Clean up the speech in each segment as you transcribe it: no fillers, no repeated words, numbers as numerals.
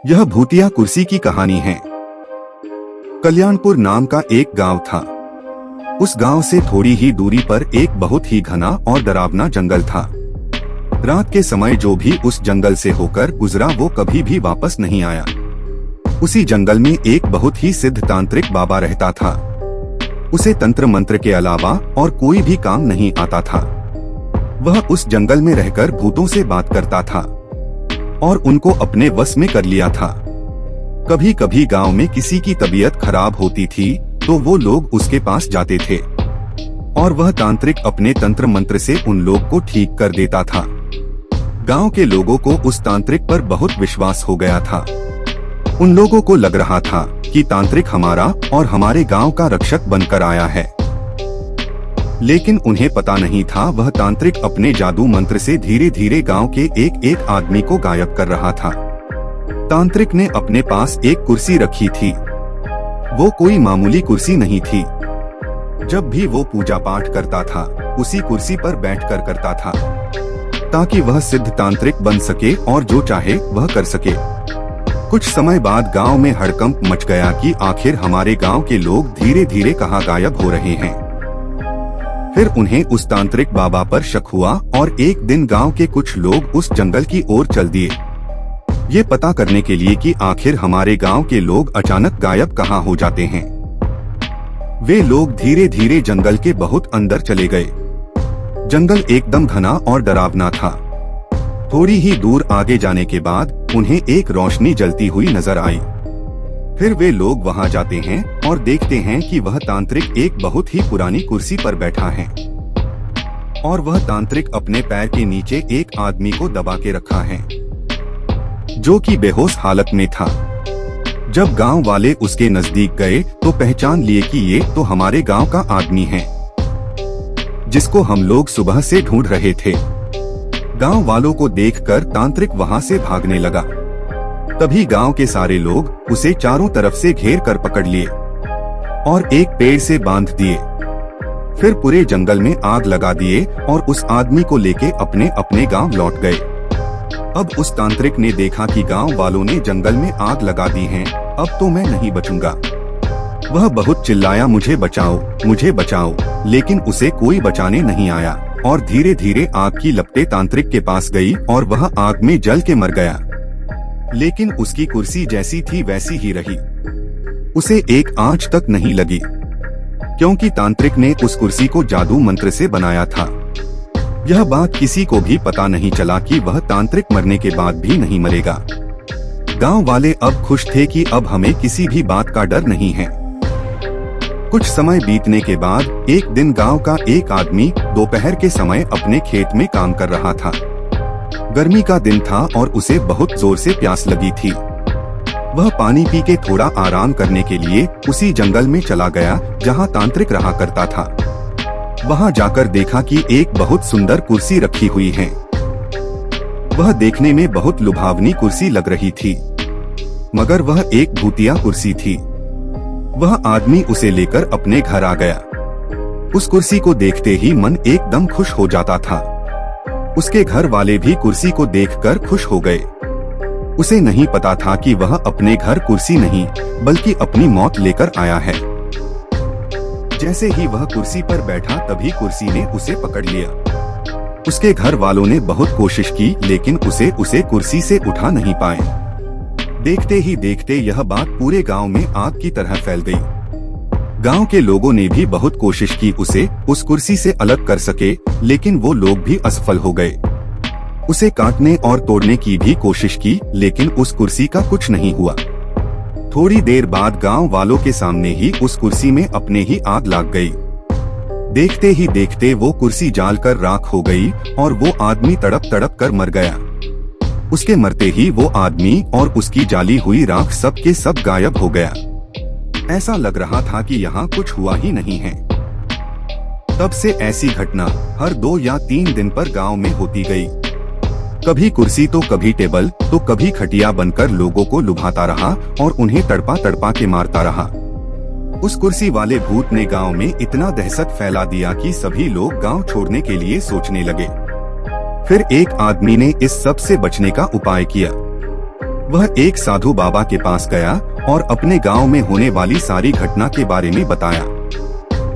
यह भूतिया कुर्सी की कहानी है। कल्याणपुर नाम का एक गांव था। उस गांव से थोड़ी ही दूरी पर एक बहुत ही घना और डरावना जंगल था। रात के समय जो भी उस जंगल से होकर गुजरा वो कभी भी वापस नहीं आया। उसी जंगल में एक बहुत ही सिद्ध तांत्रिक बाबा रहता था। उसे तंत्र मंत्र के अलावा और कोई भी काम नहीं आता था। वह उस जंगल में रहकर भूतों से बात करता था और उनको अपने वश में कर लिया था। कभी कभी गांव में किसी की तबीयत खराब होती थी तो वो लोग उसके पास जाते थे और वह तांत्रिक अपने तंत्र मंत्र से उन लोग को ठीक कर देता था। गांव के लोगों को उस तांत्रिक पर बहुत विश्वास हो गया था। उन लोगों को लग रहा था कि तांत्रिक हमारा और हमारे गांव का रक्षक बनकर आया है। लेकिन उन्हें पता नहीं था वह तांत्रिक अपने जादू मंत्र से धीरे धीरे गांव के एक एक आदमी को गायब कर रहा था। तांत्रिक ने अपने पास एक कुर्सी रखी थी। वो कोई मामूली कुर्सी नहीं थी। जब भी वो पूजा पाठ करता था उसी कुर्सी पर बैठकर करता था ताकि वह सिद्ध तांत्रिक बन सके और जो चाहे वह कर सके। कुछ समय बाद गांव में हड़कंप मच गया कि आखिर हमारे गांव के लोग धीरे धीरे कहाँ गायब हो रहे हैं। फिर उन्हें उस तांत्रिक बाबा पर शक हुआ और एक दिन गांव के कुछ लोग उस जंगल की ओर चल दिए, ये पता करने के लिए कि आखिर हमारे गांव के लोग अचानक गायब कहाँ हो जाते हैं। वे लोग धीरे धीरे जंगल के बहुत अंदर चले गए। जंगल एकदम घना और डरावना था। थोड़ी ही दूर आगे जाने के बाद उन्हें एक रोशनी जलती हुई नजर आई। फिर वे लोग वहां जाते हैं और देखते हैं कि वह तांत्रिक एक बहुत ही पुरानी कुर्सी पर बैठा है और वह तांत्रिक अपने पैर के नीचे एक आदमी को दबा के रखा है जो कि बेहोश हालत में था। जब गांव वाले उसके नजदीक गए तो पहचान लिए कि ये तो हमारे गांव का आदमी है जिसको हम लोग सुबह से ढूंढ रहे थे। गांव वालों को देखकर तांत्रिक वहां से भागने लगा। तभी गांव के सारे लोग उसे चारों तरफ से घेर कर पकड़ लिए और एक पेड़ से बांध दिए। फिर पूरे जंगल में आग लगा दिए और उस आदमी को लेके अपने अपने गांव लौट गए। अब उस तांत्रिक ने देखा कि गांव वालों ने जंगल में आग लगा दी है, अब तो मैं नहीं बचूंगा। वह बहुत चिल्लाया, मुझे बचाओ, मुझे बचाओ, लेकिन उसे कोई बचाने नहीं आया और धीरे धीरे आग की लपटें तांत्रिक के पास गई और वह आग में जल के मर गया। लेकिन उसकी कुर्सी जैसी थी वैसी ही रही। उसे एक आंच तक नहीं लगी क्योंकि तांत्रिक ने उस कुर्सी को जादू मंत्र से बनाया था। यह बात किसी को भी पता नहीं चला कि वह तांत्रिक मरने के बाद भी नहीं मरेगा। गांव वाले अब खुश थे कि अब हमें किसी भी बात का डर नहीं है। कुछ समय बीतने के बाद एक दिन गांव का एक आदमी दोपहर के समय अपने खेत में काम कर रहा था। गर्मी का दिन था और उसे बहुत जोर से प्यास लगी थी। वह पानी पी के थोड़ा आराम करने के लिए उसी जंगल में चला गया जहां तांत्रिक रहा करता था। वहां जाकर देखा कि एक बहुत सुंदर कुर्सी रखी हुई है। वह देखने में बहुत लुभावनी कुर्सी लग रही थी, मगर वह एक भूतिया कुर्सी थी। वह आदमी उसे लेकर अपने घर आ गया। उस कुर्सी को देखते ही मन एकदम खुश हो जाता था। उसके घर वाले भी कुर्सी को देखकर खुश हो गए। उसे नहीं पता था कि वह अपने घर कुर्सी नहीं बल्कि अपनी मौत लेकर आया है। जैसे ही वह कुर्सी पर बैठा तभी कुर्सी ने उसे पकड़ लिया। उसके घर वालों ने बहुत कोशिश की लेकिन उसे कुर्सी से उठा नहीं पाए। देखते ही देखते यह बात पूरे गांव में आग की तरह फैल गई। गांव के लोगों ने भी बहुत कोशिश की उसे उस कुर्सी से अलग कर सके, लेकिन वो लोग भी असफल हो गए। उसे काटने और तोड़ने की भी कोशिश की लेकिन उस कुर्सी का कुछ नहीं हुआ। थोड़ी देर बाद गांव वालों के सामने ही उस कुर्सी में अपने ही आग लग गई। देखते ही देखते वो कुर्सी जलकर राख हो गई और वो आदमी तड़प तड़प कर मर गया। उसके मरते ही वो आदमी और उसकी जाली हुई राख सब के सब गायब हो गया। ऐसा लग रहा था कि यहाँ कुछ हुआ ही नहीं है। तब से ऐसी घटना हर 2 या 3 दिन पर गांव में होती गई। कभी कुर्सी तो कभी टेबल तो कभी खटिया बनकर लोगों को लुभाता रहा और उन्हें तड़पा तड़पा के मारता रहा। उस कुर्सी वाले भूत ने गांव में इतना दहशत फैला दिया कि सभी लोग गांव छोड़ने के लिए सोचने लगे। फिर एक आदमी ने इस सब से बचने का उपाय किया। वह एक साधु बाबा के पास गया और अपने गांव में होने वाली सारी घटना के बारे में बताया।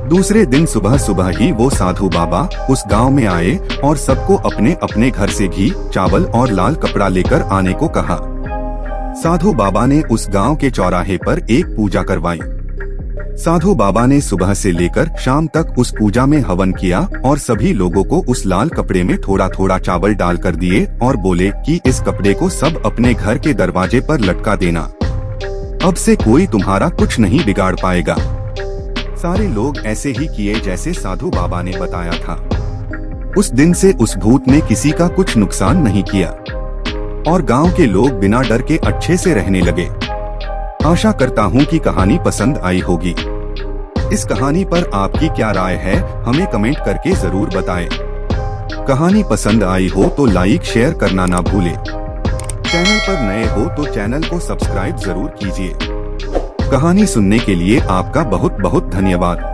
दूसरे दिन सुबह सुबह ही वो साधु बाबा उस गांव में आए और सबको अपने अपने घर से घी, चावल और लाल कपड़ा लेकर आने को कहा। साधु बाबा ने उस गांव के चौराहे पर एक पूजा करवाई। साधु बाबा ने सुबह से लेकर शाम तक उस पूजा में हवन किया और सभी लोगों को उस लाल कपड़े में थोड़ा थोड़ा चावल डाल कर दिए और बोले कि इस कपड़े को सब अपने घर के दरवाजे पर लटका देना। अब से कोई तुम्हारा कुछ नहीं बिगाड़ पाएगा। सारे लोग ऐसे ही किए जैसे साधु बाबा ने बताया था। उस दिन से उस भूत ने किसी का कुछ नुकसान नहीं किया और गांव के लोग बिना डर के अच्छे से रहने लगे। आशा करता हूँ कि कहानी पसंद आई होगी। इस कहानी पर आपकी क्या राय है, हमें कमेंट करके जरूर बताएं। कहानी पसंद आई हो तो लाइक शेयर करना ना भूलें। चैनल पर नए हो तो चैनल को सब्सक्राइब जरूर कीजिए। कहानी सुनने के लिए आपका बहुत बहुत धन्यवाद।